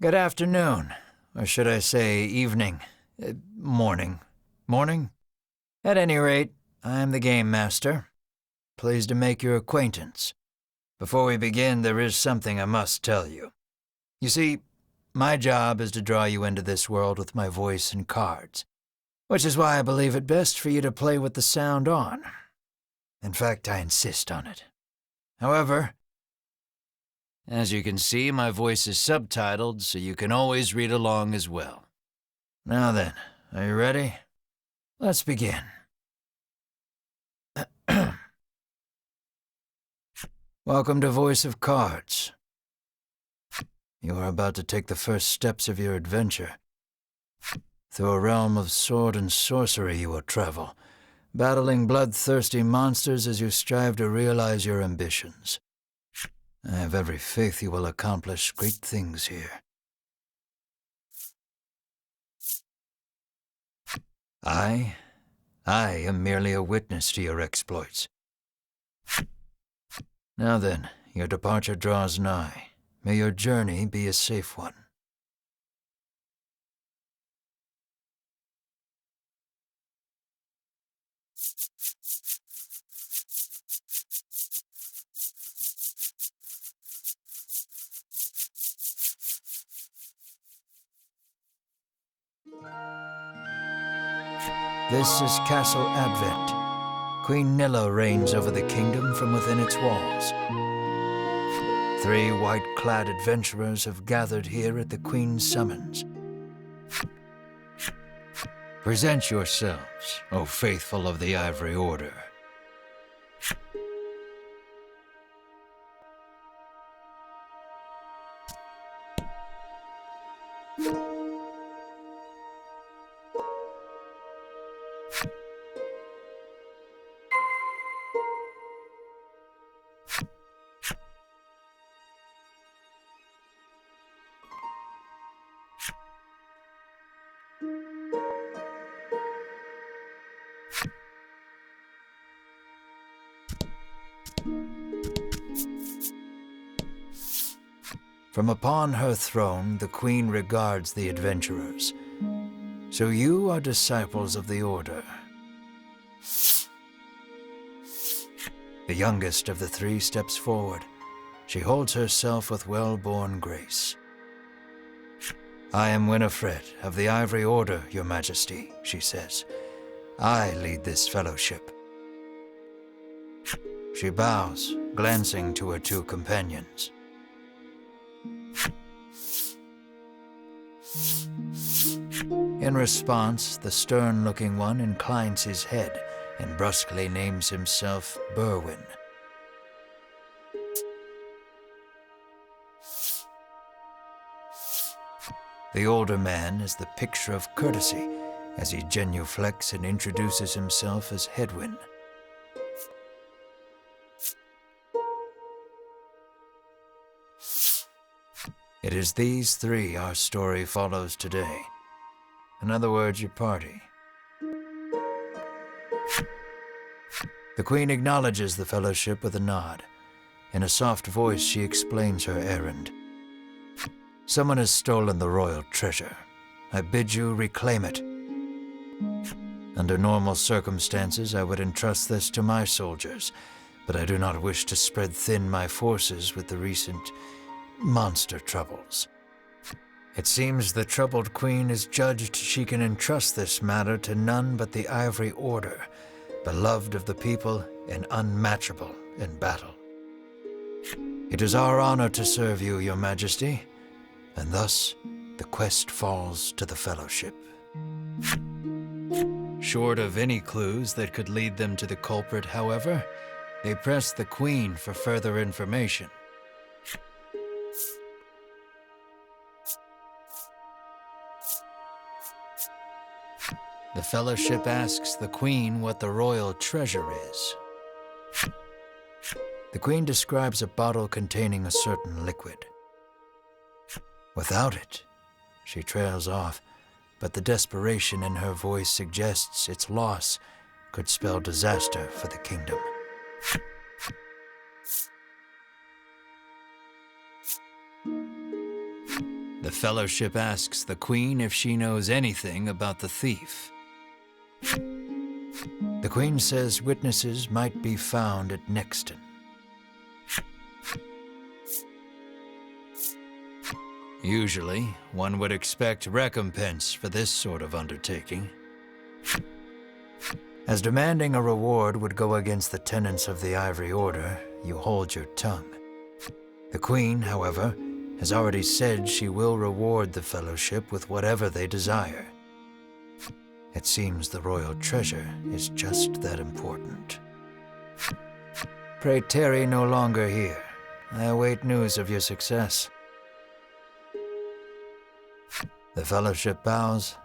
Good afternoon, or should I say evening, morning. Morning? At any rate, I am the Game Master. Pleased to make your acquaintance. Before we begin, there is something I must tell you. You see, my job is to draw you into this world with my voice and cards, which is why I believe it best for you to play with the sound on. In fact, I insist on it. However, as you can see, my voice is subtitled, so you can always read along as well. Now then, are you ready? Let's begin. Welcome to Voice of Cards. You are about to take the first steps of your adventure. Through a realm of sword and sorcery you will travel, battling bloodthirsty monsters as you strive to realize your ambitions. I have every faith you will accomplish great things here. I am merely a witness to your exploits. Now then, your departure draws nigh. May your journey be a safe one. This is Castle Advent. Queen Nilla reigns over the kingdom from within its walls. 3 white-clad adventurers have gathered here at the Queen's summons. Present yourselves, O faithful of the Ivory Order. From upon her throne, the Queen regards the adventurers. So you are disciples of the Order. The youngest of the 3 steps forward. She holds herself with well-born grace. I am Winifred of the Ivory Order, Your Majesty, she says. I lead this fellowship. She bows, glancing to her 2 companions. In response, the stern-looking one inclines his head and brusquely names himself Berwin. The older man is the picture of courtesy as he genuflects and introduces himself as Hedwin. It is these 3 our story follows today. In other words, your party. The Queen acknowledges the fellowship with a nod. In a soft voice, she explains her errand. Someone has stolen the royal treasure. I bid you reclaim it. Under normal circumstances, I would entrust this to my soldiers, but I do not wish to spread thin my forces with the recent monster troubles. It seems the troubled Queen is judged she can entrust this matter to none but the Ivory Order, beloved of the people and unmatchable in battle. It is our honor to serve you, Your Majesty, and thus the quest falls to the Fellowship. Short of any clues that could lead them to the culprit, however, they press the Queen for further information. The Fellowship asks the Queen what the royal treasure is. The Queen describes a bottle containing a certain liquid. Without it, she trails off, but the desperation in her voice suggests its loss could spell disaster for the kingdom. The Fellowship asks the Queen if she knows anything about the thief. The Queen says witnesses might be found at Nexton. Usually, one would expect recompense for this sort of undertaking. As demanding a reward would go against the tenets of the Ivory Order, you hold your tongue. The Queen, however, has already said she will reward the Fellowship with whatever they desire. It seems the royal treasure is just that important. Pray tarry no longer here. I await news of your success. The Fellowship bows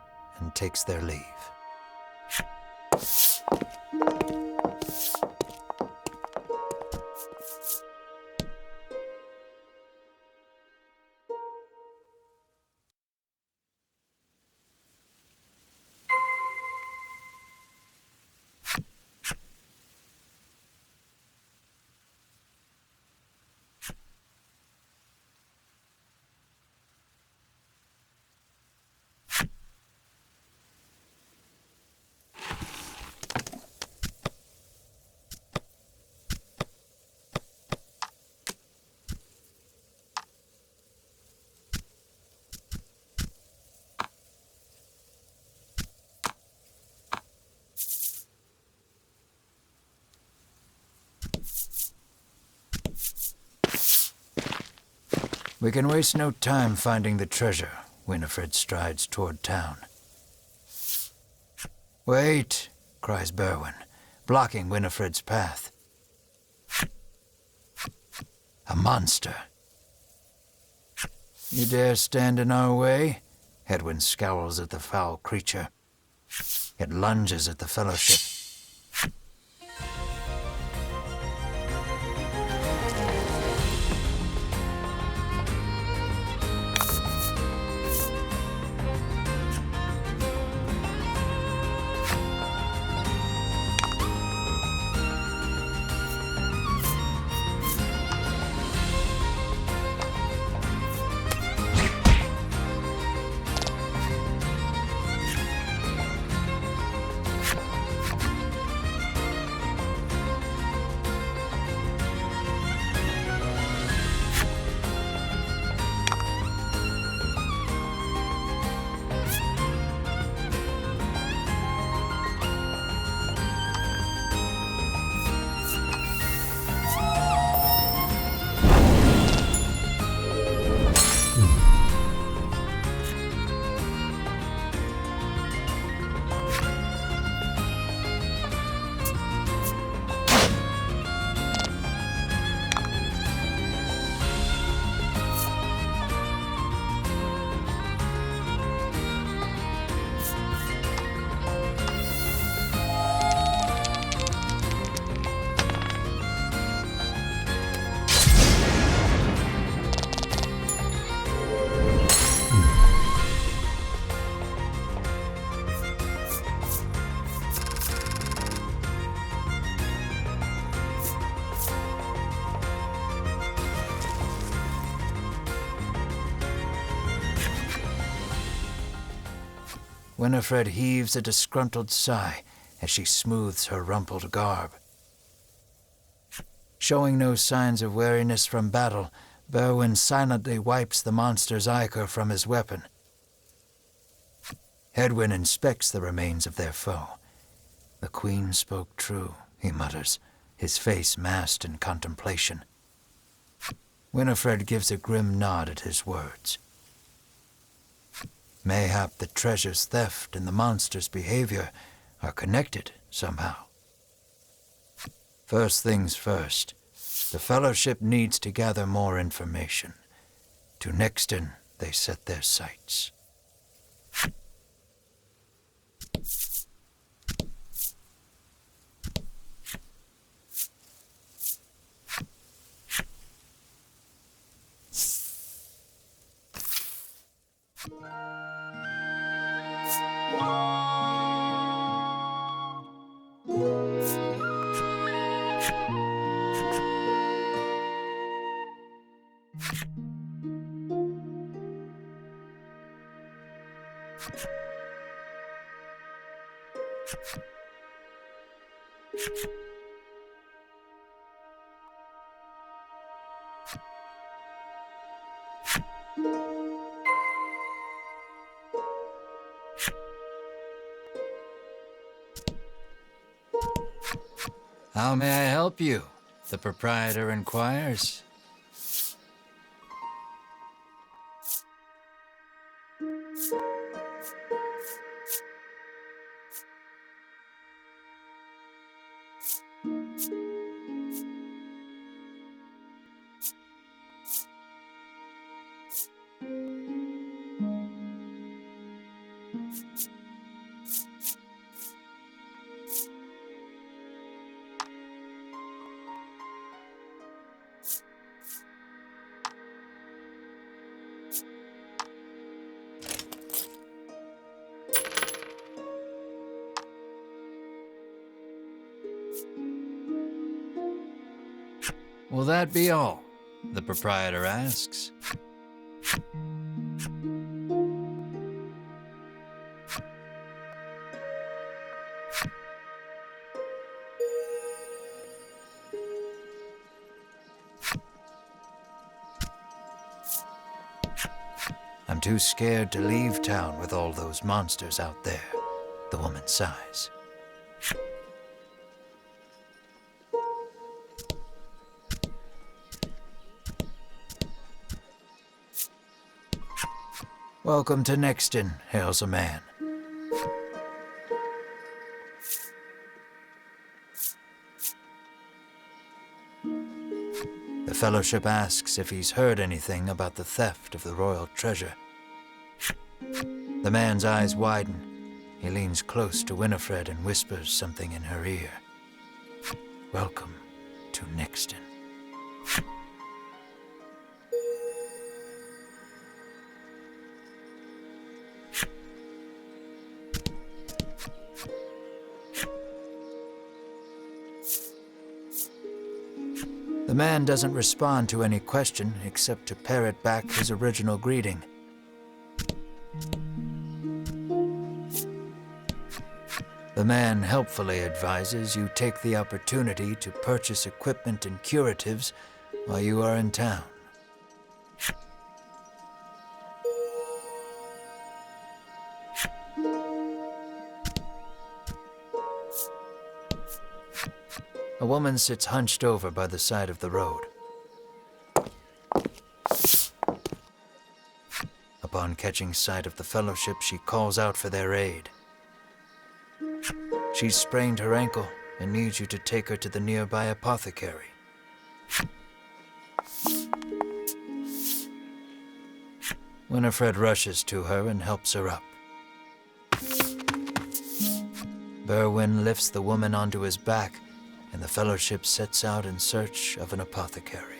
and takes their leave. We can waste no time finding the treasure. Winifred strides toward town. Wait, cries Berwin, blocking Winifred's path. A monster. You dare stand in our way? Edwin scowls at the foul creature. It lunges at the Fellowship. Winifred heaves a disgruntled sigh as she smooths her rumpled garb. Showing no signs of weariness from battle, Berwin silently wipes the monster's ichor from his weapon. Edwin inspects the remains of their foe. The Queen spoke true, he mutters, his face masked in contemplation. Winifred gives a grim nod at his words. Mayhap the treasure's theft and the monster's behavior are connected somehow. First things first, the Fellowship needs to gather more information. To Nexton they set their sights. How may I help you? The proprietor inquires. Will that be all? The proprietor asks. I'm too scared to leave town with all those monsters out there, the woman sighs. Welcome to Nexton, hails a man. The Fellowship asks if he's heard anything about the theft of the royal treasure. The man's eyes widen. He leans close to Winifred and whispers something in her ear. Welcome to Nexton. The man doesn't respond to any question except to parrot back his original greeting. The man helpfully advises you take the opportunity to purchase equipment and curatives while you are in town. A woman sits hunched over by the side of the road. Upon catching sight of the Fellowship, she calls out for their aid. She's sprained her ankle and needs you to take her to the nearby apothecary. Winifred rushes to her and helps her up. Berwin lifts the woman onto his back, and the Fellowship sets out in search of an apothecary.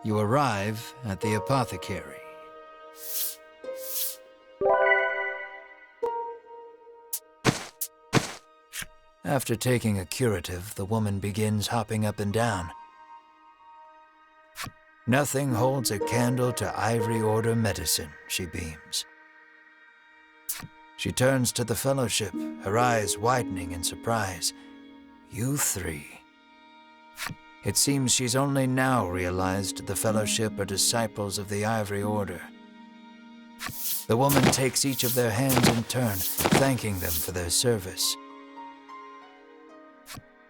You arrive at the apothecary. After taking a curative, the woman begins hopping up and down. Nothing holds a candle to Irie Order medicine, she beams. She turns to the Fellowship, her eyes widening in surprise. You three. It seems she's only now realized the Fellowship are disciples of the Ivory Order. The woman takes each of their hands in turn, thanking them for their service.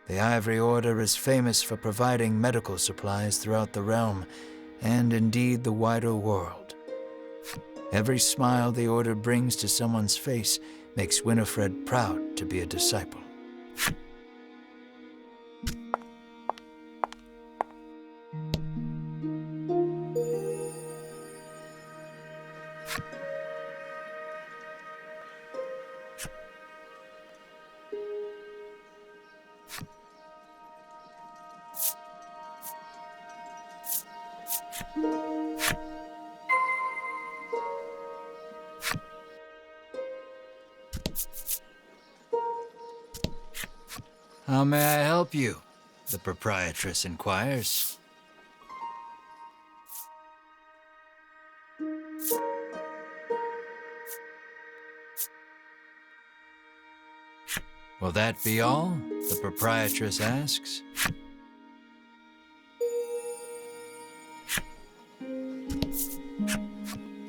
The Ivory Order is famous for providing medical supplies throughout the realm, and indeed the wider world. Every smile the Order brings to someone's face makes Winifred proud to be a disciple. How may I help you? The proprietress inquires. Will that be all? The proprietress asks.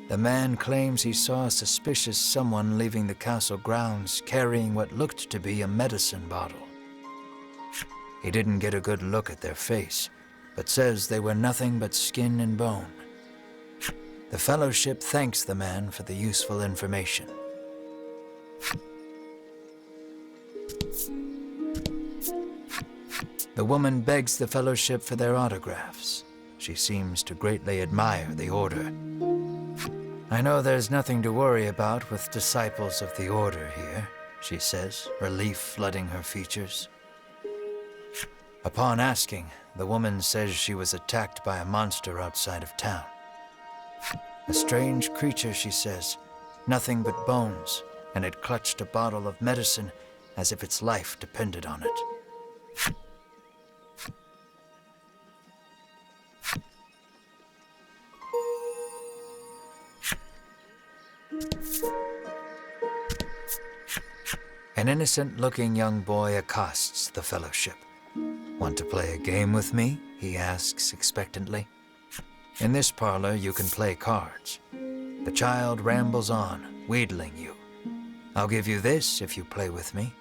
The man claims he saw a suspicious someone leaving the castle grounds carrying what looked to be a medicine bottle. He didn't get a good look at their face, but says they were nothing but skin and bone. The Fellowship thanks the man for the useful information. The woman begs the Fellowship for their autographs. She seems to greatly admire the Order. I know there's nothing to worry about with disciples of the Order here, she says, relief flooding her features. Upon asking, the woman says she was attacked by a monster outside of town. A strange creature, she says, nothing but bones, and it clutched a bottle of medicine as if its life depended on it. An innocent-looking young boy accosts the Fellowship. Want to play a game with me? He asks expectantly. In this parlor, you can play cards. The child rambles on, wheedling you. I'll give you this if you play with me.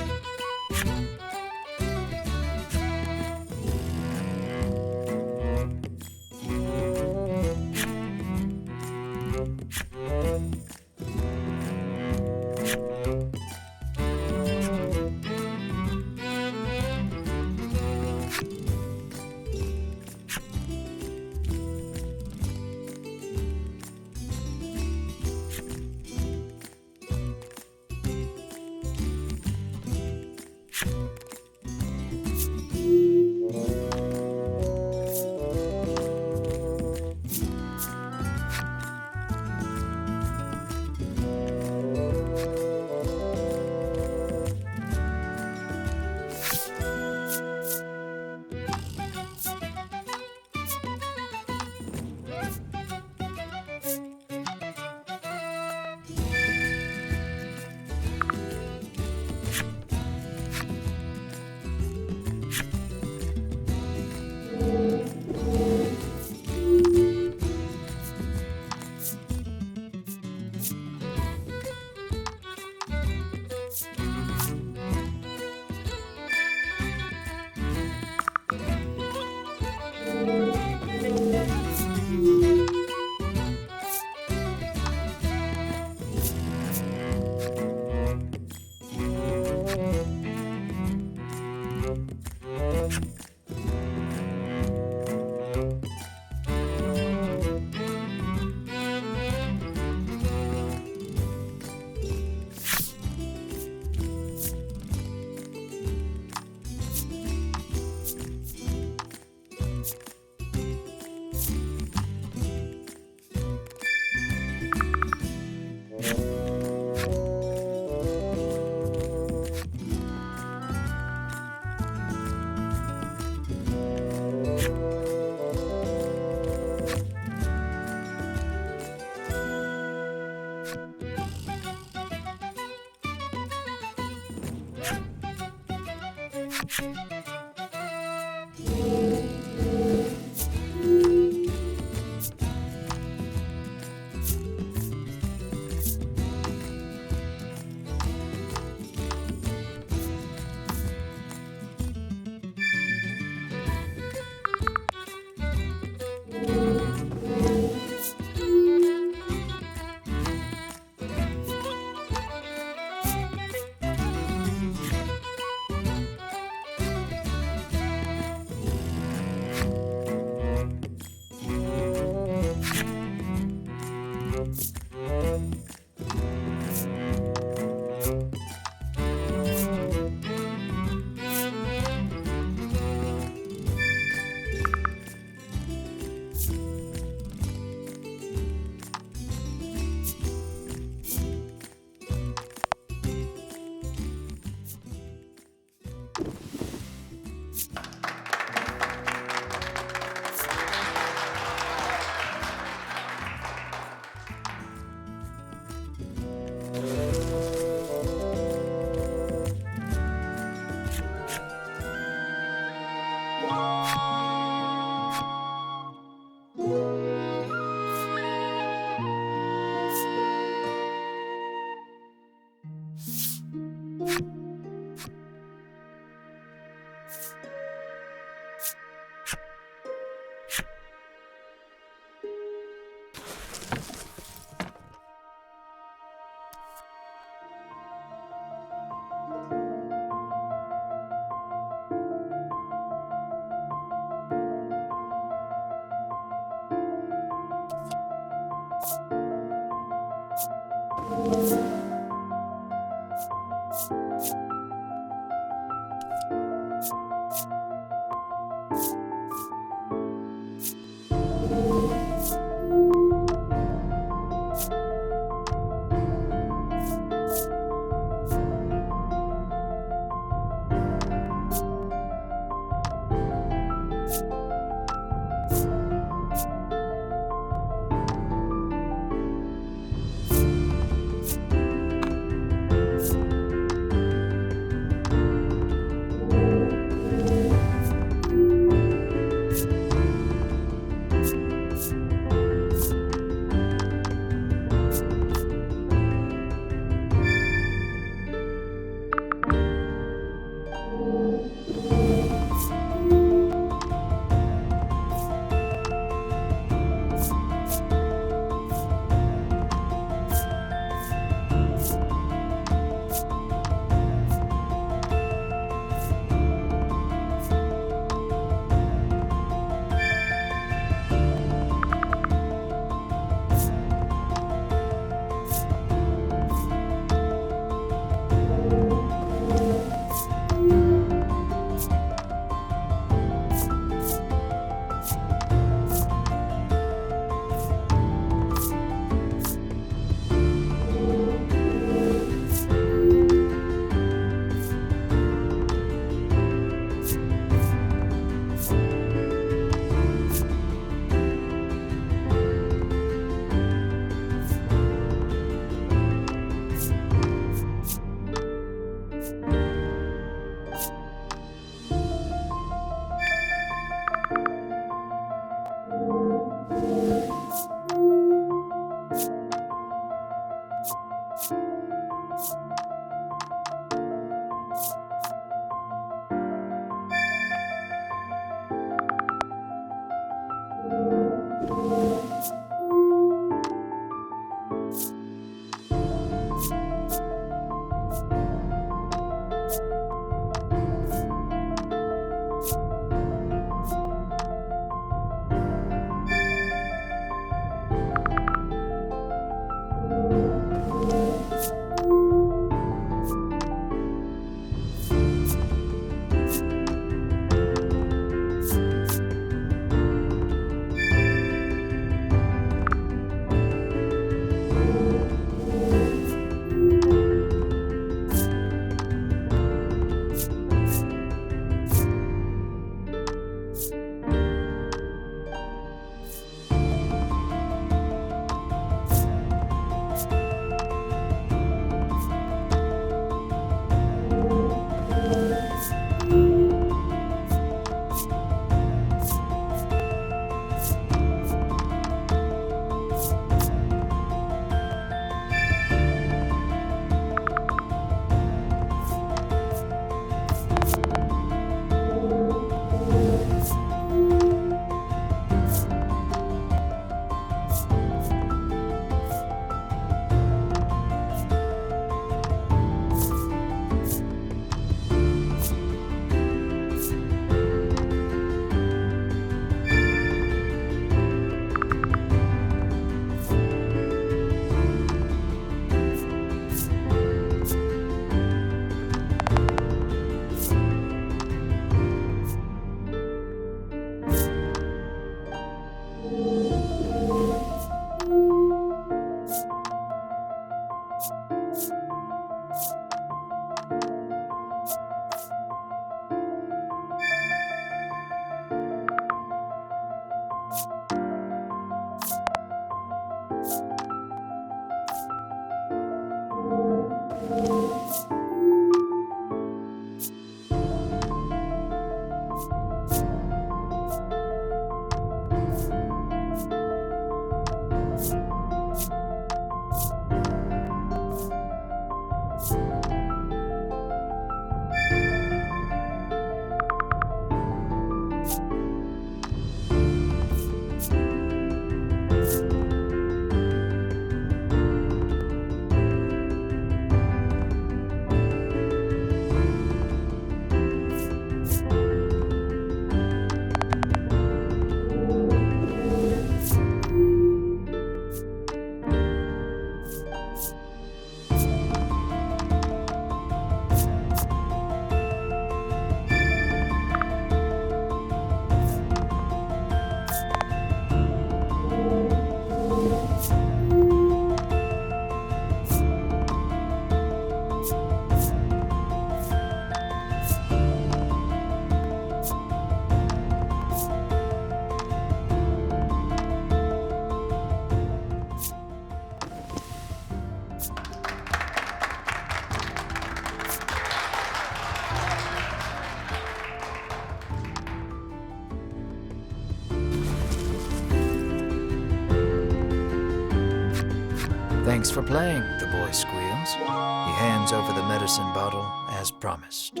Thanks for playing, the boy squeals. He hands over the medicine bottle as promised.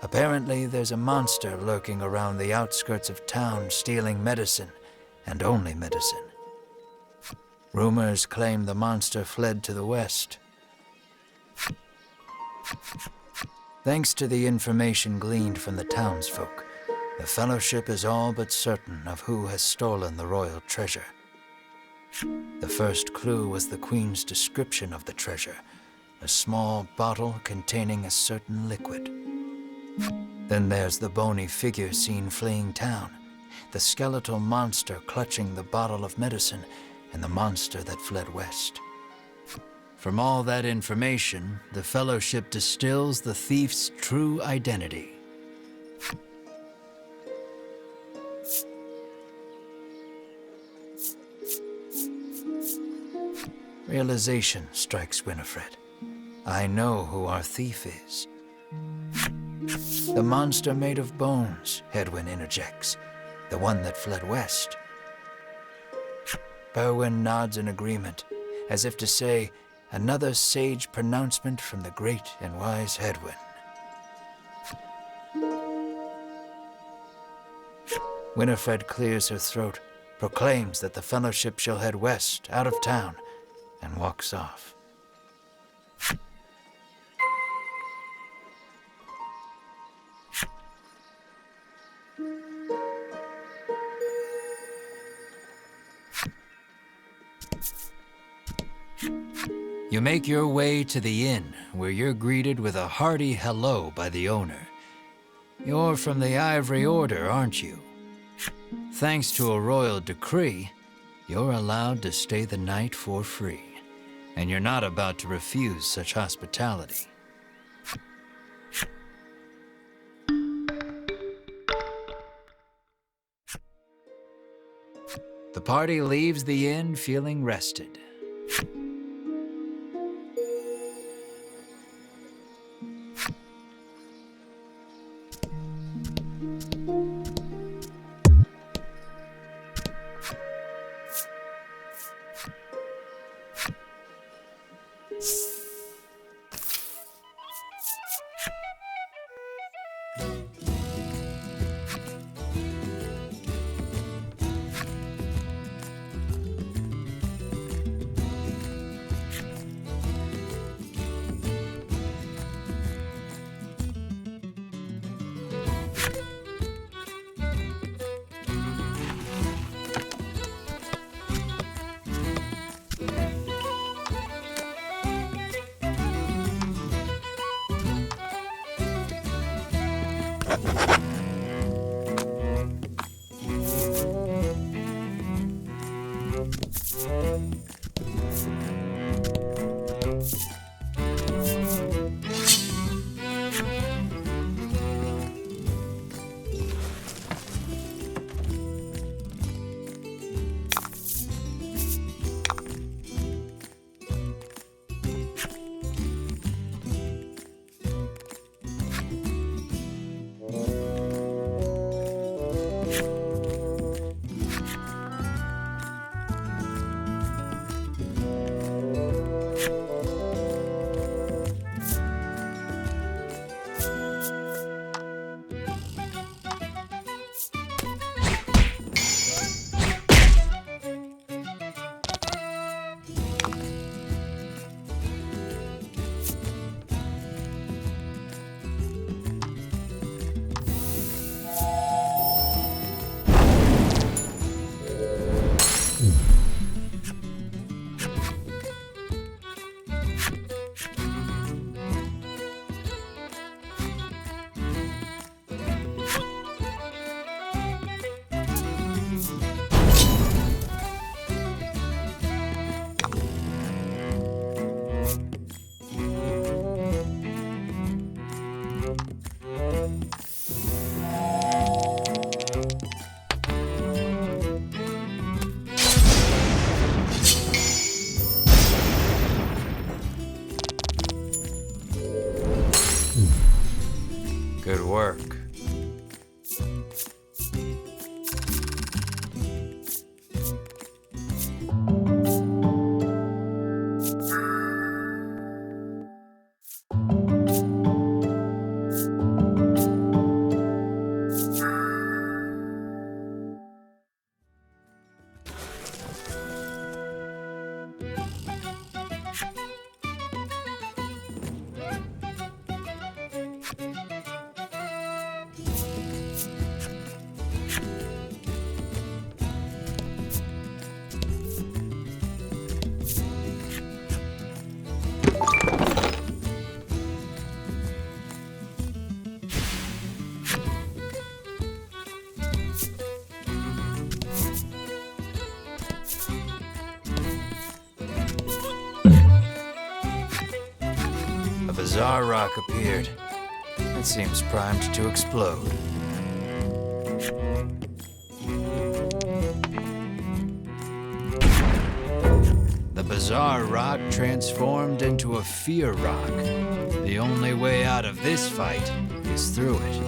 Apparently, there's a monster lurking around the outskirts of town stealing medicine, and only medicine. Rumors claim the monster fled to the west. Thanks to the information gleaned from the townsfolk, the Fellowship is all but certain of who has stolen the royal treasure. The first clue was the Queen's description of the treasure, a small bottle containing a certain liquid. Then there's the bony figure seen fleeing town, the skeletal monster clutching the bottle of medicine, and the monster that fled west. From all that information, the Fellowship distills the thief's true identity. Realization strikes Winifred. I know who our thief is. The monster made of bones, Hedwyn interjects. The one that fled west. Berwin nods in agreement, as if to say, another sage pronouncement from the great and wise Hedwyn. Winifred clears her throat, proclaims that the Fellowship shall head west, out of town, and walks off. You make your way to the inn, where you're greeted with a hearty hello by the owner. You're from the Ivory Order, aren't you? Thanks to a royal decree, you're allowed to stay the night for free, and you're not about to refuse such hospitality. The party leaves the inn feeling rested. bizarre rock appeared. It seems primed to explode. The bizarre rock transformed into a fear rock. The only way out of this fight is through it.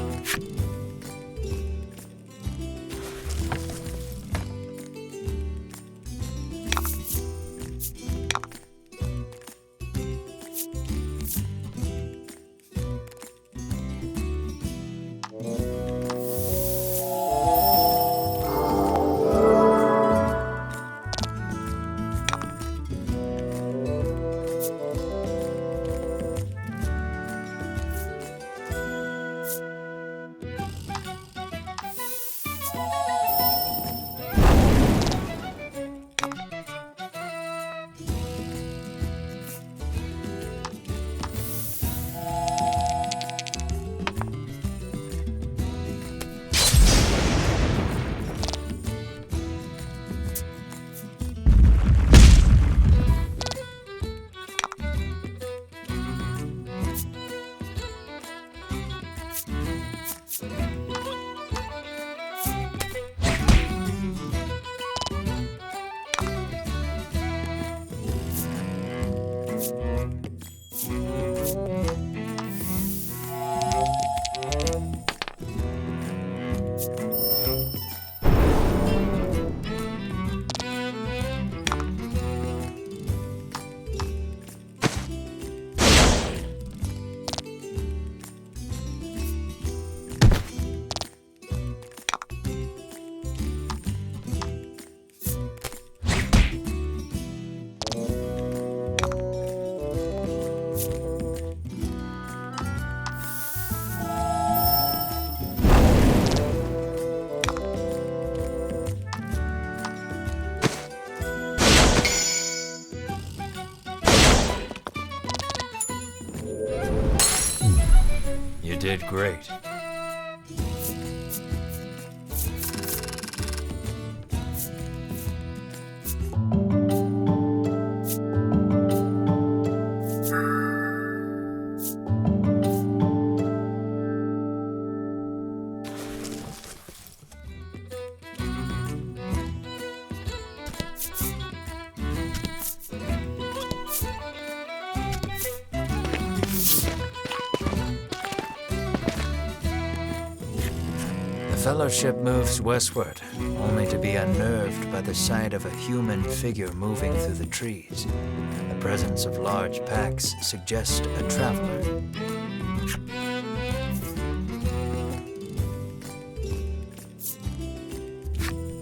You did great. The Fellowship moves westward, only to be unnerved by the sight of a human figure moving through the trees. The presence of large packs suggests a traveler.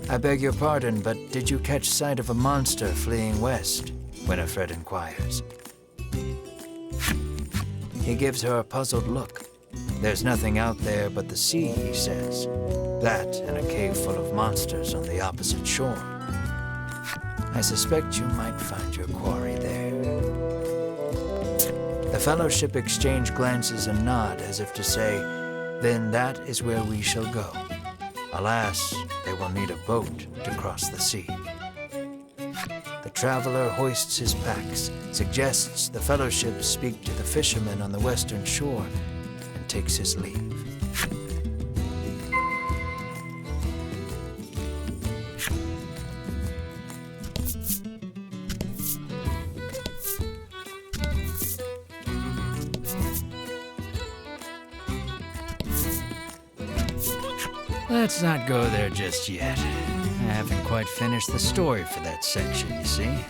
I beg your pardon, but did you catch sight of a monster fleeing west? Winifred inquires. He gives her a puzzled look. There's nothing out there but the sea, he says. That and a cave full of monsters on the opposite shore. I suspect you might find your quarry there. The Fellowship exchange glances and nod as if to say, then that is where we shall go. Alas, they will need a boat to cross the sea. The traveler hoists his packs, suggests the Fellowship speak to the fishermen on the western shore, and takes his leave. Let's not go there just yet. I haven't quite finished the story for that section, you see.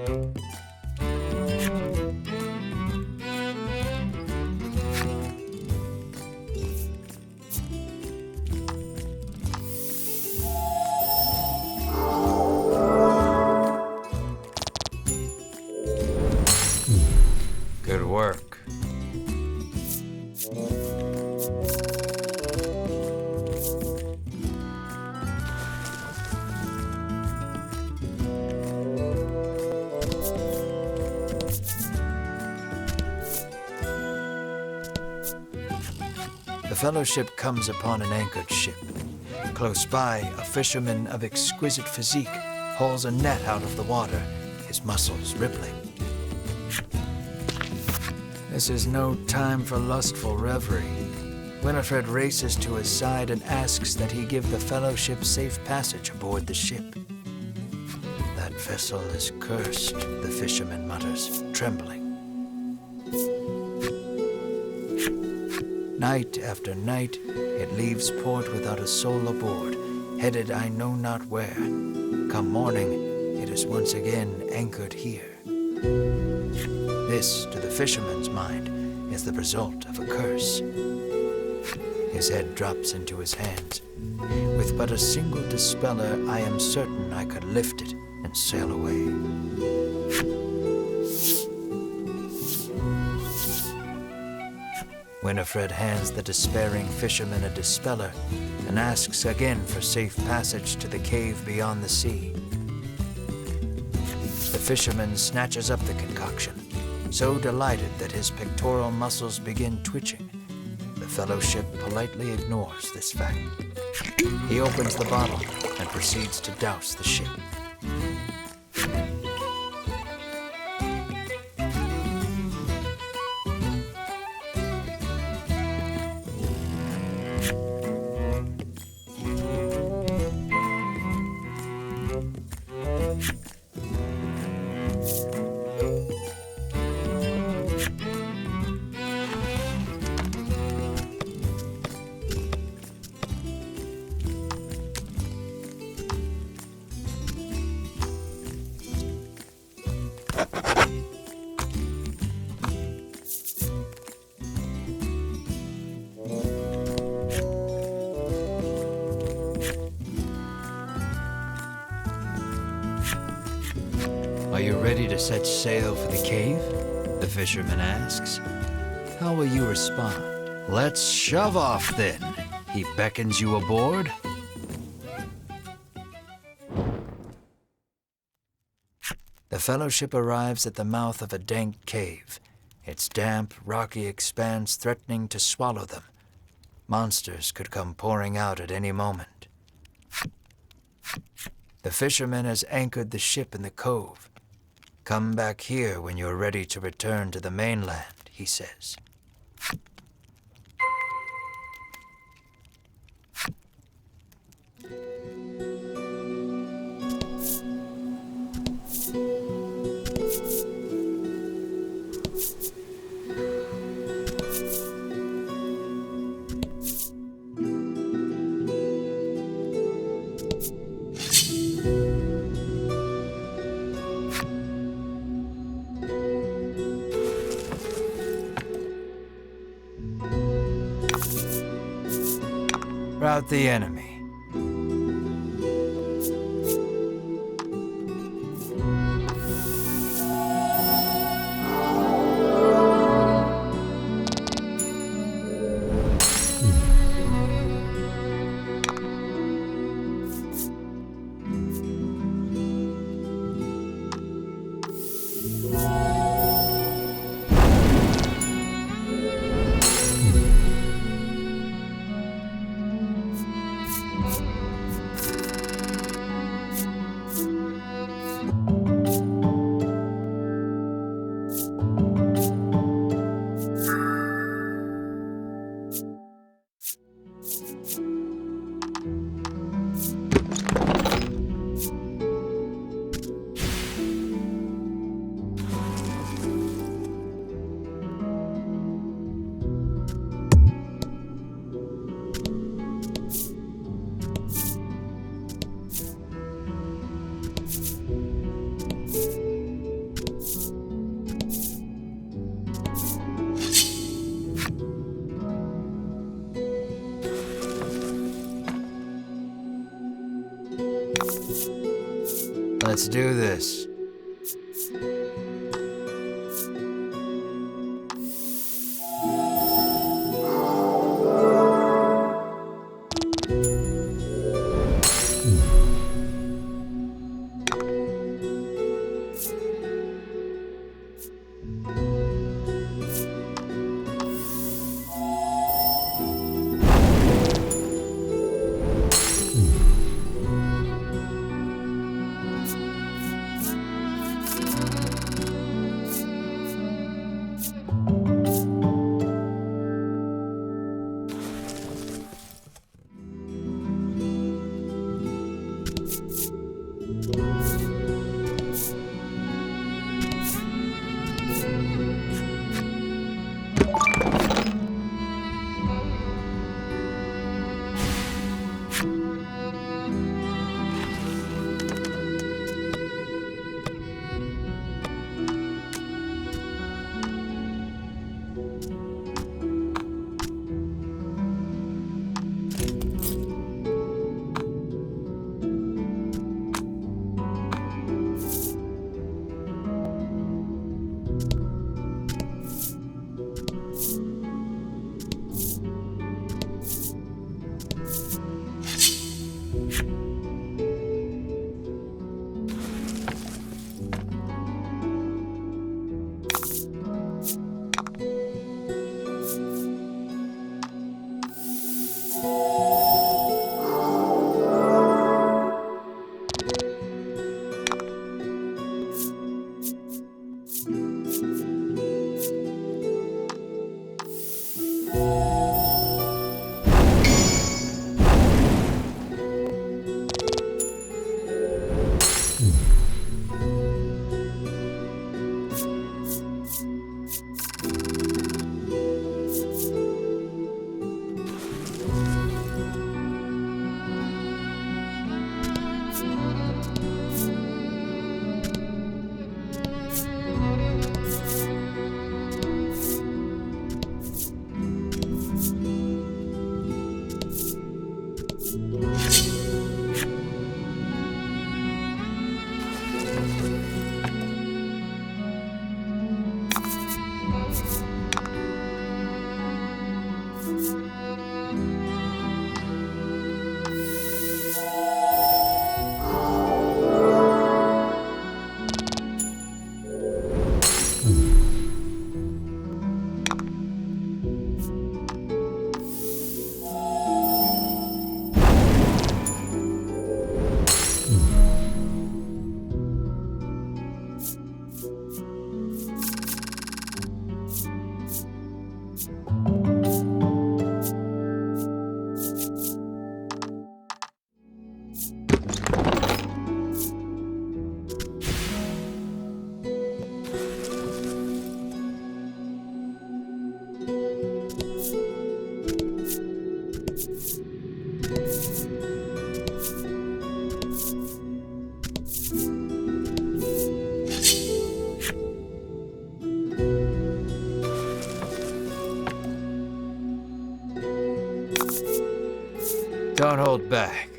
Good work. The Fellowship comes upon an anchored ship. Close by, a fisherman of exquisite physique hauls a net out of the water, his muscles rippling. This is no time for lustful reverie. Winifred races to his side and asks that he give the Fellowship safe passage aboard the ship. That vessel is cursed, the fisherman mutters, trembling. Night after night, it leaves port without a soul aboard, headed I know not where. Come morning, it is once again anchored here. This, to the fisherman's mind, is the result of a curse. His head drops into his hands. With but a single dispeller, I am certain I could lift it and sail away. Winifred hands the despairing fisherman a dispeller and asks again for safe passage to the cave beyond the sea. The fisherman snatches up the concoction, so delighted that his pectoral muscles begin twitching. The Fellowship politely ignores this fact. He opens the bottle and proceeds to douse the ship. Are you ready to set sail for the cave? The fisherman asks. How will you respond? Let's shove off then. He beckons you aboard. The Fellowship arrives at the mouth of a dank cave, its damp, rocky expanse threatening to swallow them. Monsters could come pouring out at any moment. The fisherman has anchored the ship in the cove. Come back here when you're ready to return to the mainland, he says. Rout the enemy. Let's do this. Don't hold back.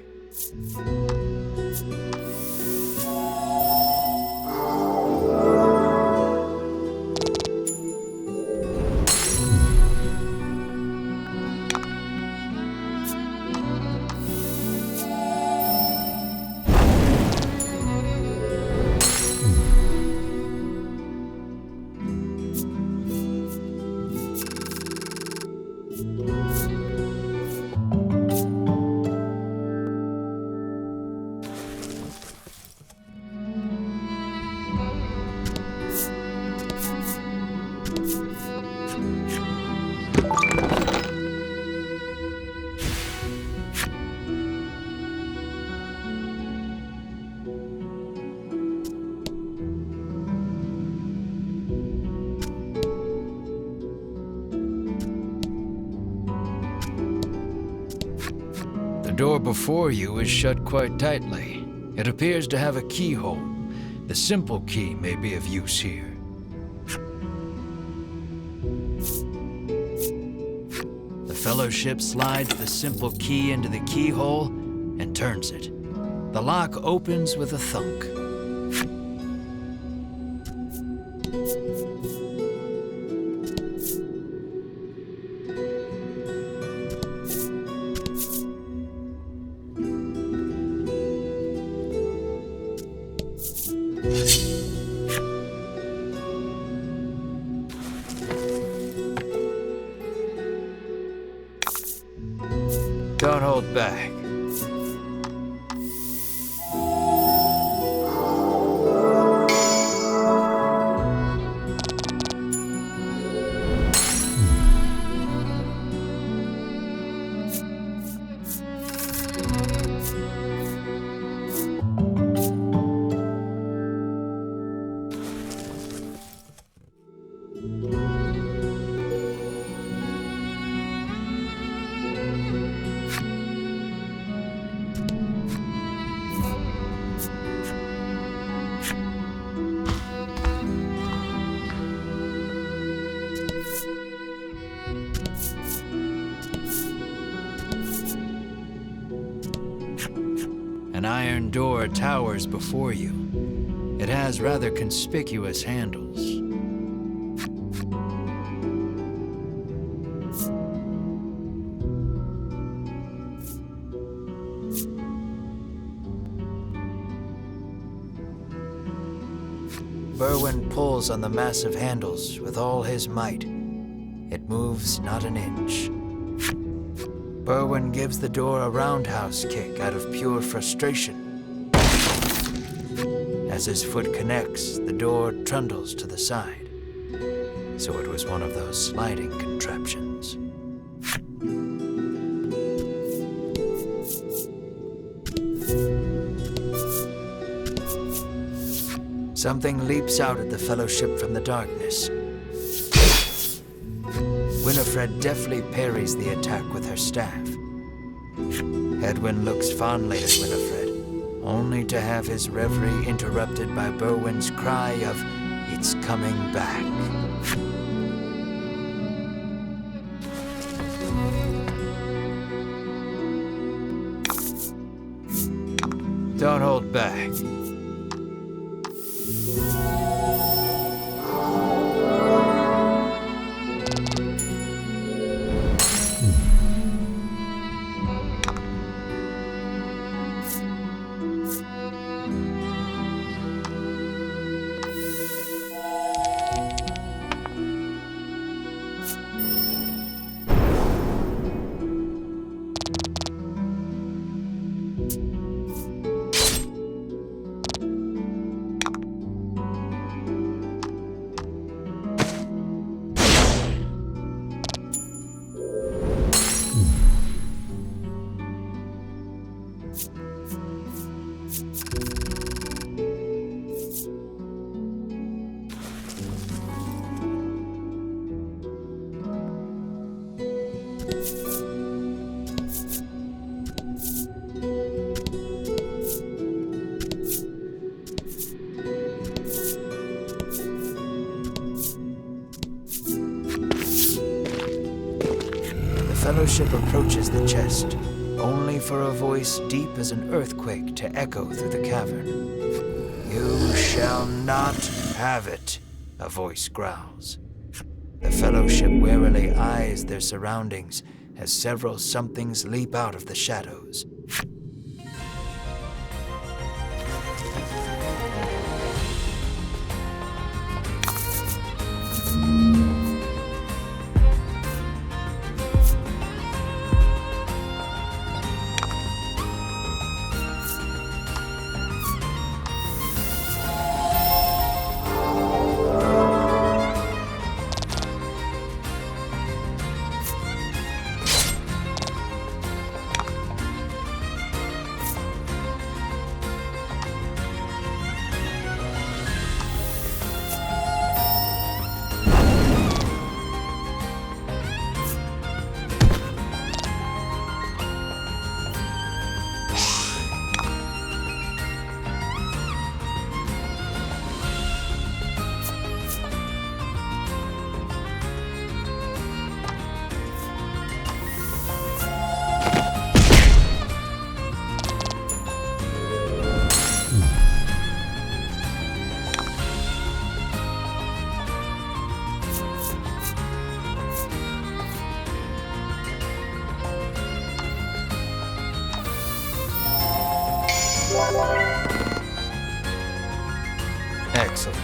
The door before you is shut quite tightly. It appears to have a keyhole. The simple key may be of use here. The Fellowship slides the simple key into the keyhole and turns it. The lock opens with a thunk. Don't hold back. An iron door towers before you. It has rather conspicuous handles. Berwin pulls on the massive handles with all his might. It moves not an inch. Berwin gives the door a roundhouse kick out of pure frustration. As his foot connects, the door trundles to the side. So it was one of those sliding contraptions. Something leaps out at the Fellowship from the darkness. Winifred deftly parries the attack with her staff. Edwin looks fondly at Winifred, only to have his reverie interrupted by Berwin's cry of, "It's coming back." Don't hold back. The Fellowship approaches the chest, only for a voice deep as an earthquake to echo through the cavern. "You shall not have it," a voice growls. The Fellowship warily eyes their surroundings as several somethings leap out of the shadows. Excellent.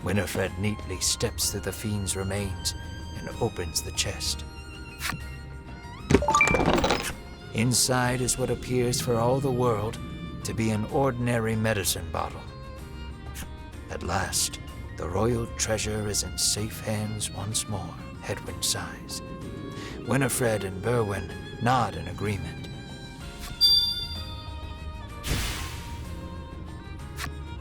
Winifred neatly steps through the fiend's remains and opens the chest. Inside is what appears for all the world to be an ordinary medicine bottle. At last, the royal treasure is in safe hands once more, Hedwyn sighs. Winifred and Berwin nod in agreement.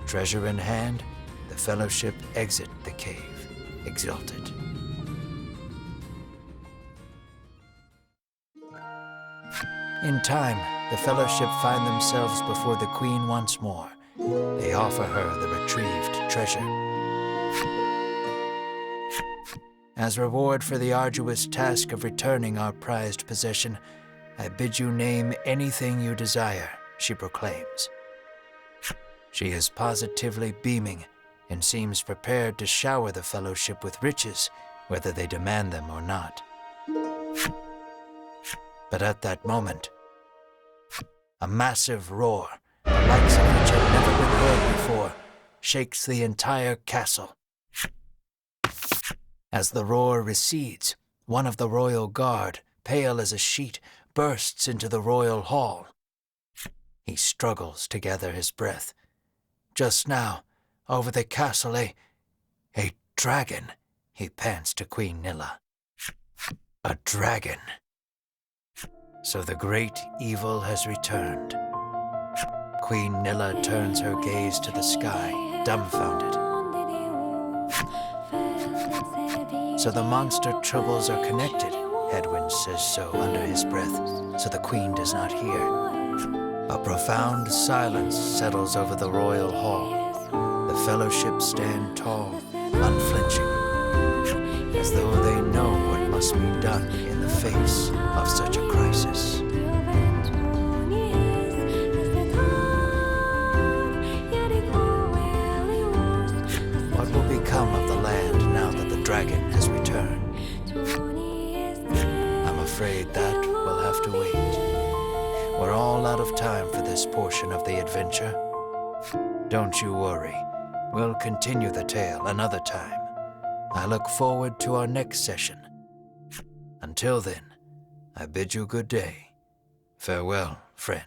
Treasure in hand, the Fellowship exit the cave, exulted. In time, the Fellowship find themselves before the Queen once more. They offer her the retrieved treasure. As reward for the arduous task of returning our prized possession, I bid you name anything you desire, she proclaims. She is positively beaming and seems prepared to shower the Fellowship with riches, whether they demand them or not. But at that moment, a massive roar, the likes of which had never been heard before, shakes the entire castle. As the roar recedes, one of the royal guard, pale as a sheet, bursts into the royal hall. He struggles to gather his breath. Just now, over the castle, a dragon, he pants to Queen Nilla. A dragon. So the great evil has returned. Queen Nilla turns her gaze to the sky, dumbfounded. So the monster troubles are connected, Hedwyn says so under his breath, so the Queen does not hear. A profound silence settles over the royal hall. The Fellowship stand tall, unflinching, as though they know what must be done in the face of such a crisis. What will become of the land now that the dragon has returned? I'm afraid that we'll have to wait. We're all out of time for this portion of the adventure. Don't you worry. We'll continue the tale another time. I look forward to our next session. Until then, I bid you good day. Farewell, friend.